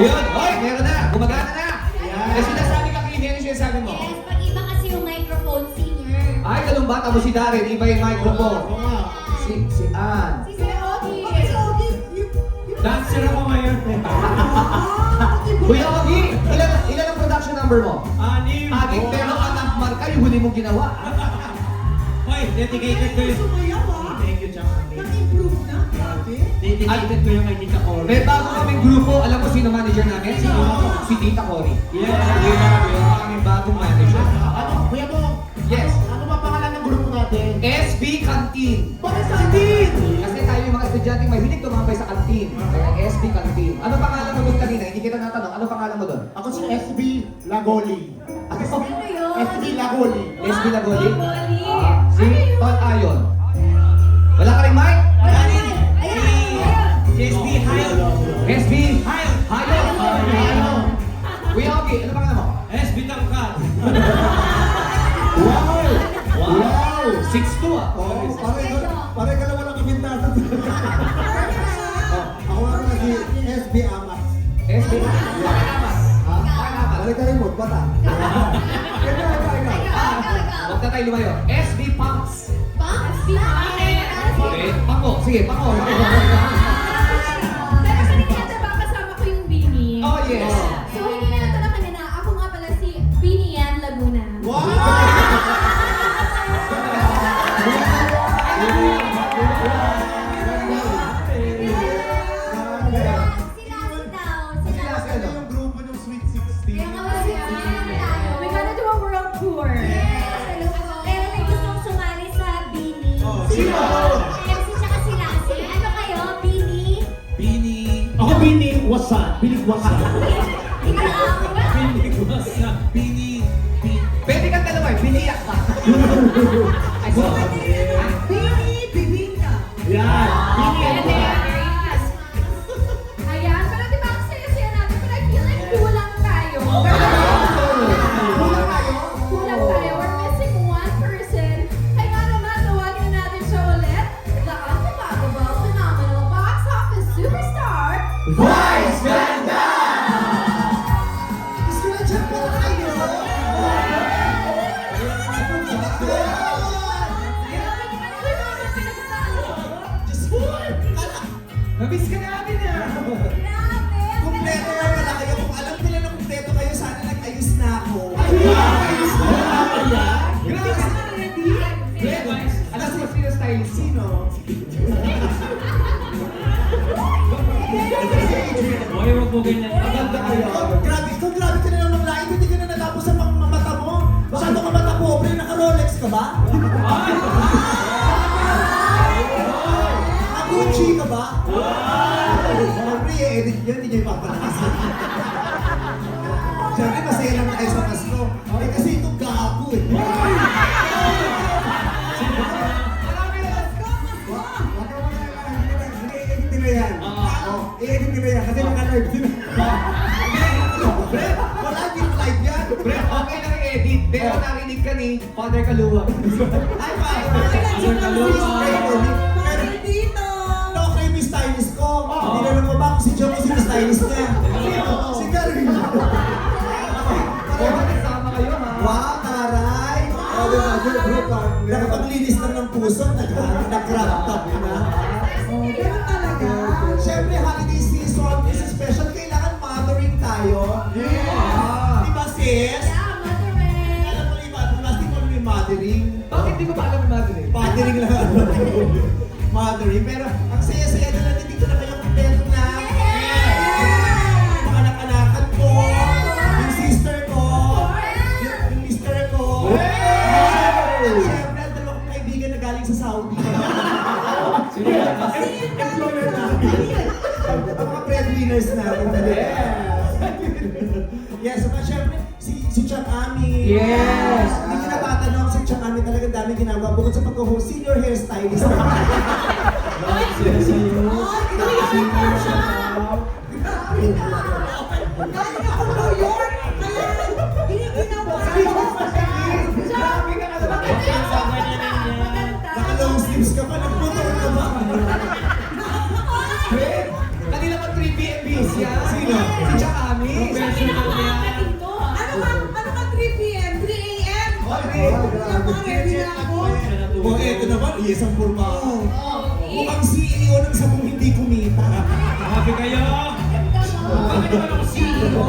Ayun, hoy, meron na. Gumagana na. Kasi sinasabi ka, Kimi, ano sinasabi mo? Yes, pag-iba kasi yung microphone singer. Ay, ganun ba? Tapos si Darren, iba yung microphone. Si Ann. Si Sir Ogie. Dancer ako ngayon. Kuya Ogie, ilan ang production number mo? Anim. Agit, pero anak marka yung huli mong ginawa. Hoy, dedicated ko yun. Thank you, Chang. Nag-improve na, grabe. Dedicated ko yung kay Tita Cor. May bago kaming grupo, alam mo sino manager namin? Si Tita Cory. Yes. Yun ang aming bagong manager. Ano, kuya mo? Yes. Ano ba pangalan ng grupo natin? SB Canteen. Bakit sa atin? Kasi tayo yung mga estudyante mahilig tumambay sa canteen. Kaya SB Canteen. Ano pangalan mo doon kanina? Hindi kita natanong. Ano pangalan mo doon? Ako si SB Lagoli. Ano yun? SB Lagoli. SB Lagoli? Lagoli. Si Ano yun? Tol Ayon. Wala ka rin mic? Ayan, ayan. JSB, Hayon. SB Hayon. Hayon. Kuya Ogie, ano pangalan mo? SB Tangkat. Wow! Wow! 6'2" ah. Oh, pare ka lang walang kabintasan. Ako nga pala si SB Amas. SB Pangalamas. Pangalamas. Pare ka rin mo, bata. Huwag na tayo lumayo. SB Pumps. Okay. Pako. Sige, pako. Pero kanina diba kasama ko yung Bini? Oh, yes. So hindi na natin na kanina, ako nga pala si Bini Yan Laguna. Sila si ano? Yung grupo ng Sweet Kaya 16. nga wala si tayo. We're gonna do a world tour. Pero may gustong sumali sa Bini. Sino? MC tsaka si Lassie. Ano kayo? Bini? Bini. Ako Bini, wasa. Bilig wasa. Ikaw? Bini ko sa Bini. Pwede kang dalawa eh. Biniyak ka. Ay, sorry. Bini, bibingka. Yan. Ayan, pero di ba ang saya-saya natin? But I feel like kulang tayo. Kulang tayo? Kulang tayo. We're missing one person. Kaya nga naman, tawagin na natin siya ulit. The unforgettable, phenomenal box office superstar, Vice Ganda! Gusto na dyan pa tayo. Diyos ko. Namiss ka namin ah. Kumpleto na pala kayo. Kung alam ko lang na kumpleto kayo, sana nag-ayos na ako. Ayos na. Grabe. Grabe. Alam mo sino stylist? Sino? Hoy, wag mo ganyan. Maganda kayo. Grabe ka na lang ng lain. Hindi ka na natapos sa mga mata mo. Masyado ka mata pobre. Naka-Rolex ka ba? Naka-Gucci ka ba? Siyempre, i-edit nyo. Hindi nyo ipapalakas. Siyempre, masaya lang tayo sa Pasko. Eh, kasi ito gago eh. I-edit nila yan. I-edit nila yan kasi naka-live sila. Wala, hindi mo live yan. Pre, okay lang i-edit. Pero narinig ka ni Father Kaluwa. Ay, Pero dito! No, kay Miss Stylist ko. Hindi na lang ba kung si Joe kasi Miss Stylist niya. Si Karin. Pero kasama kayo ha. Wow, taray! Nakapaglinis lang ng puso, nag-crop top na. Ganun talaga. Siyempre, holiday season is special. Kailangan mothering tayo. Yeah. Di ba, sis? Alam mo, iba, plastic mo may mothering. Bakit di ko pa alam yung Madrid? Mothering lang ako. Mothering. Pero ang saya-saya na lang, dito na kayo kumpleto na. Mga anak-anakan ko, yung sister ko, yung mister ko. At syempre, ang dalawa kong kaibigan na galing sa Saudi. Employer natin. Ang mga breadwinners natin. Yes, at syempre, si Chang Ami. Yes. Hindi ko natatanong, si Chang Ami talagang dami ginagawa bukod sa pagka-host senior hairstylist. Galing ako New York, kaya giniginawa ko. Grabe ka naman. Naka-long sleeves ka pa, nagmotor ka ba? Kanila pa 3 PMB. Amis yan. Sino? Si Jack Amis. Professional yan. Ano ka 3 p.m., 3 a.m.? Okay. Ready na ako. O eto naman, isang purma. Mukhang CEO ng sabong hindi kumita. Happy kayo. Bakit naman ako CEO?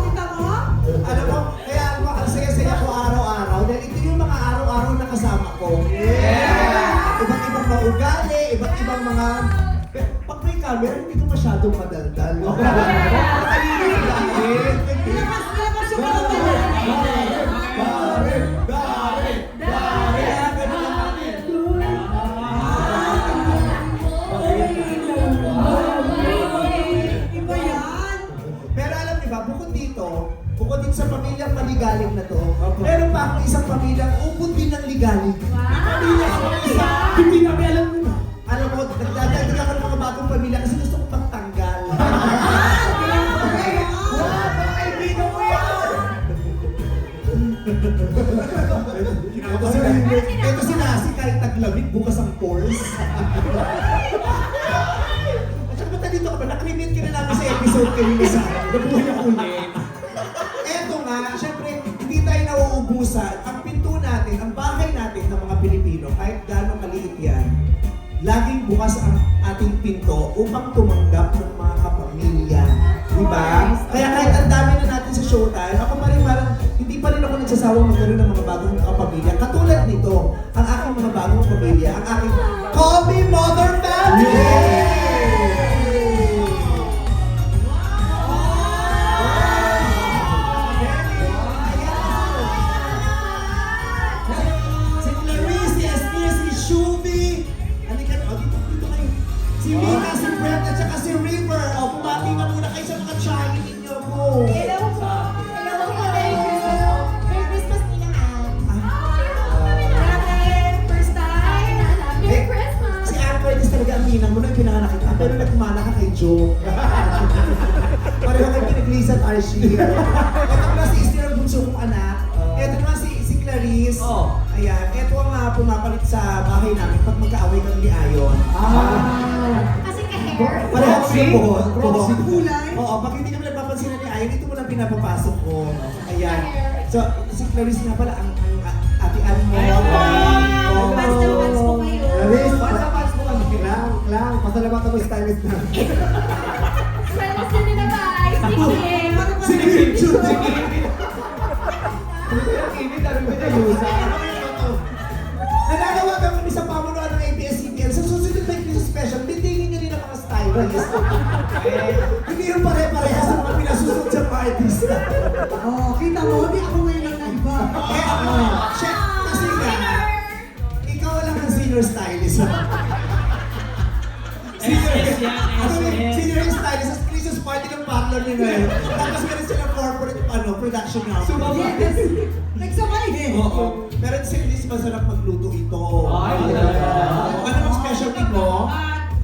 Kita mo? Alam mo, kaya ang saya-saya ko araw-araw dahil ito yung mga araw-araw na kasama ko. Iba't ibang mga ugali, iba't ibang mga... Pag may camera, hindi ko masyadong madaldal. Lakas yung mga Iba yan. Pero alam niyo ba, bukod dito sa pamilyang maligalig na to, meron pa akong isang pamilyang ubod din ng ligalig. Pamilya ako isa, hindi namin alam mo. Alam mo, nagdadagdag ako ng mga bagong pamilya kasi gusto ko pagtanggal. Ito si Nasi kahit taglamig, bukas ang pores. At saka ba't dito ka ba? Naklimit ka na namin sa episode kayo na sa nabuhay ako ulit. Eto nga, syempre, hindi tayo nauubusan. Ang pinto natin, ang bahay natin ng mga Pilipino, kahit gano'ng kaliit yan, laging bukas ang ating pinto upang tumanggap ng mga kapamilya. Diba? Kaya kahit ang dami na natin sa showtime, ako pa rin parang hindi pa rin ako nagsasawang magkaroon ng mga bagong kapamilya. Katulad nito, ang aking mga bagong pamilya, ang aking Call Me Mother Family! Si Clarice, si Esther, si Shuvi, halika na, dito kayo. Si Mika, si Brent, at saka si River. O, bumati na muna kayo sa mga chai ninyo po. Hello po. Hello po. Merry Christmas, Ninang. First time. Merry Christmas. Si Ann Curtis talaga ang ninang mo na yung pinanganak kita, pero nagmana ka kay Joe. Pareho kayo pinag-Lisa at Archie. Ito naman si Esther ang bunso kong anak. Ito naman si Clarice. Oh. Ayan, ito ang pumapalit sa bahay namin pag magkaaway kami ni Ayon. Kasi ka-hair. Pareho kami ng buhon. Proxy. Kulay. Oo, pag hindi kami nagpapansin ni Ayon, ito mo lang pinapapasok ko. Ayan. So, si Clarice nga pala, ang ate Ann mo. Fans na fans ko kayo. Clarice, pats mo kami. Lang. Pasalamat ako stylist na. Well, sino na ba? Si Kim. Si Kim Jun. Hindi dami ko na yusa. Nananawagan kami sa pamunuan ng ABS-CBN. Sa susunod na episode special, bitingin nyo rin ang mga stylist. Hindi yung pare-parehas sa mga pinasusunod sa mga artista. Kita mo, di ako ngayon ang naiba. Chef, kasi nga, ikaw lang ang senior stylist. SS yan, SS. Senior stylist sa Christmas party ng parlor ni Noel. Tapos meron silang corporate production house. Yes. Nagsabay eh. Oo. Pero si Liz, masarap magluto ito. Ay, talaga. Ano ang specialty mo?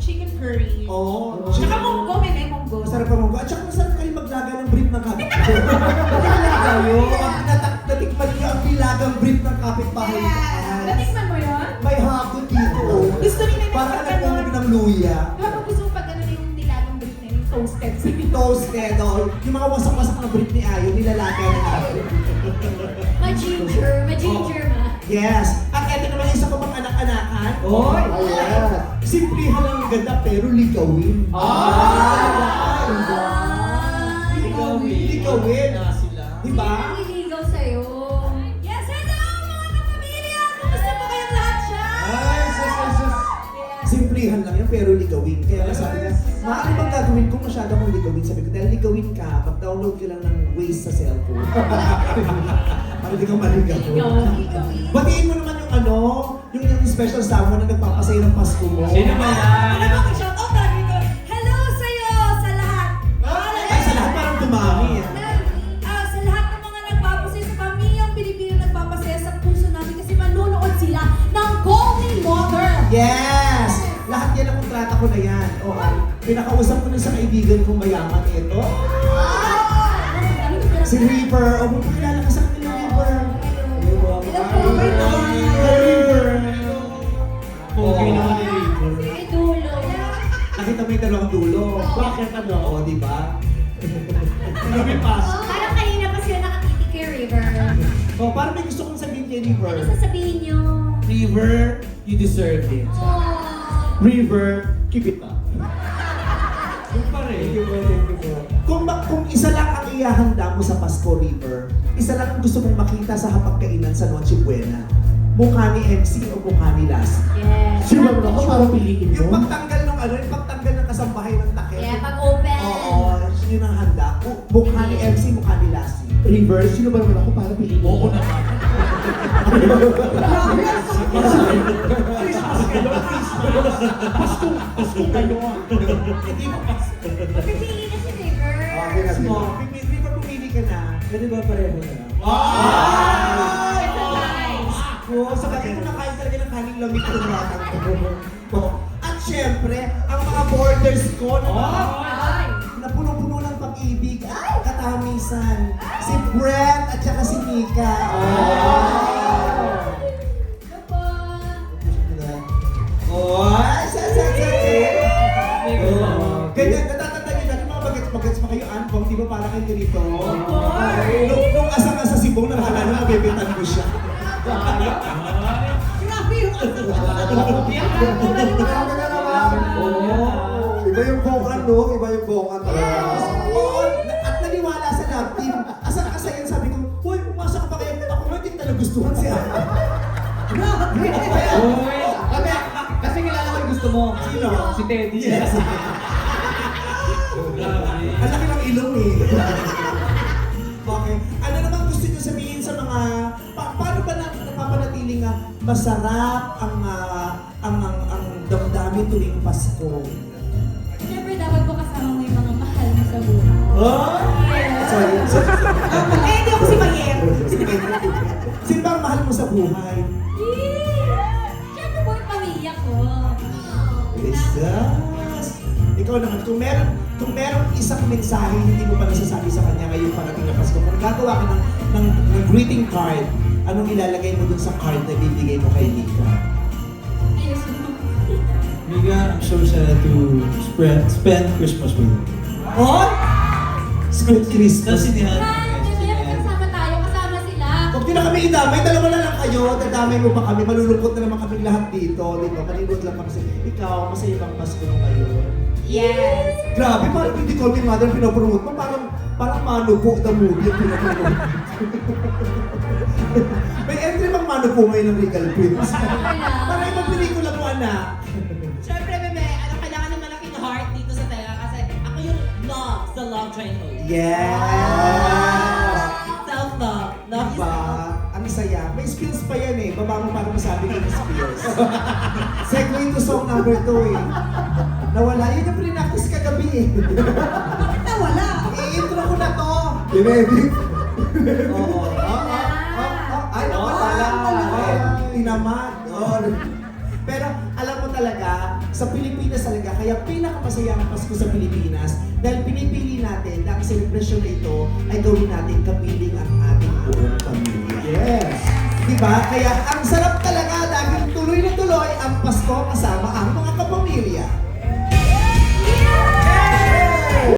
Chicken curry. Oo. Tsaka munggo, may munggo. Masarap ang munggo. At saka masarap kayo maglaga ng brief ng kapitbahay. Maglaga yun. Natikman niyo ang nilagang brief ng kapitbahay. Natikman mo yun? May hapon dito. Gusto ni Nene Para pag nagmamag gano'n. ng luya. Habang gusto mo pag gano'n yung nilagang brief na yung toasted. Toasted. Oh. Yung mga wasak-wasak na brief ni Ayo, nilalaga na natin. Ma-ginger ma. Yes. At eto naman isa ko pang anak-anakan. Oy! Simplihan lang ang ganda pero ligawin. Ligawin. Diba? Nililigaw sa'yo. Yes, hello mga kapamilya! Kumusta po kayong lahat siya? Simplihan lang yan pero ligawin. Kaya nga sabi niya, maaari bang gagawin kung masyado kong ligawin? Sabi ko, dahil ligawin ka, mag-download ka lang ng Waze sa cellphone. Para di ka maligaw. Ligawin. Batiin mo naman yung ano, yung special someone na nagpapasaya ng Pasko mo. Sino ba yan? Ano bang shoutout namin ko? Hello sa'yo sa lahat! Ay, sa lahat parang dumami. Sa lahat ng mga nagpapasaya sa pamilyang Pilipino nagpapasaya sa puso namin kasi manunood sila ng Call Me Mother! Yes! Lahat yan ang kontrata ko na yan. Oo. Pinakausap ko na sa kaibigan kong mayaman ito. Si Reaper. O, magpakilala ka sa kanila, Reaper. Hello po. Reaper. Okay naman ni Rico. May dulo. Nakita mo may dalawang dulo. Bakit ano? Oo, di ba? Lumipas. Parang kanina pa sila nakatitig kay River. Oh, parang may gusto kong sabihin kay River. Ano sasabihin niyo? River, you deserve it. Oh. River, keep it up. Yung pa rin. Kung isa lang ang ihahanda mo sa Pasko, River, isa lang ang gusto mong makita sa hapagkainan sa Noche Buena. Mukha ni MC o mukha ni Lassie. Yes. Sure ba ako para piliin Yung mo? pagtanggal ng yung pagtanggal ng kasambahay ng takip. Yeah, pag-open. Oo, yun ang handa. Mukha ni MC, mukha ni Lassie. River, sino ba naman ako para piliin mo? Oo naman. Christmas kayo, Christmas. Pasko kayo. Hindi mo kasi. Pipili na si River. River, pumili ka na. Pwede ba pareho na lang? It's a nice. Oo, sa kanya kumakain talaga ng kaning lamig ng batang ko. At syempre, ang mga borders ko na puno-puno ng pag-ibig at katamisan. Si Brent at saka si Mika. Ano po? Ganyan, natatanda niyo dati mga bagets-bagets pa kayo, Anbong, di ba para kayo ganito? Nung asa-asa si Bong, nakakala na mabebetan mo siya. Grabe yung Iba yung bongkan, no? Iba yung bongkan talaga. Oo, at naniwala sa love team. Asa na kasayan, sabi ko, "Hoy, pumasok ka pa kayo." Ako nga, hindi talaga gustuhan siya. Kasi kilala ko yung gusto mo. Sino? Si Teddy. Yes. Ang laki ng ilong eh. Okay. Ano naman gusto niyo sabihin sa mga paano ba napapanatiling masarap ang damdamin tuwing Pasko? Siyempre, dapat po kasama mo yung mga mahal mo sa buhay. Oh? Sorry. Eh, hindi ako si Mayer. Sino ba ang mahal mo sa buhay? Siyempre po yung pamilya ko. Jesus! Ikaw naman, kung meron isang mensahe hindi mo pa nasasabi sa kanya ngayong parating na Pasko, kung gagawa ka ng greeting card, anong ilalagay mo dun sa card na bibigay mo kay Mika? Ayos mo. Mika, I'm so sad to spend Christmas with you. Oh! Spend Christmas. Kasi niya. Kaya kasama tayo, kasama sila. Huwag din na kami idamay, dalawa na lang kayo, dadamay mo pa kami, malulungkot na naman kami lahat dito, di ba? Malilungkot lang kami sa ikaw, masaya bang Pasko mo ngayon? Yes. Grabe, parang hindi call me mother pinopromote mo, parang Mano po the movie yung pinopromote. May entry bang Mano po ngayon ng Regal Prince? Parang ibang pelikula mo, anak. Siyempre, bebe, kailangan ng malaking heart dito sa tela kasi ako yung love sa Love Train host. Yes! Self-love. Love is Diba? Ang saya. May skills pa yan eh. Baba mo para masabi ko yung skills. Segue to song number 2 eh. Nawala. Yun yung pre-practice kagabi eh. Nawala. I-intro ko na to. Dinedit. Oo. Ay, nawala. Ay, tinamad. Pero alam mo talaga, sa Pilipinas talaga, kaya pinakamasaya ang Pasko sa Pilipinas dahil pinipili natin na ang selebrasyon na ito ay gawin natin kapiling ang ating buong pamilya. Yes. Diba? Kaya ang sarap talaga dahil tuloy na tuloy ang Pasko kasama ang mga kapamilya.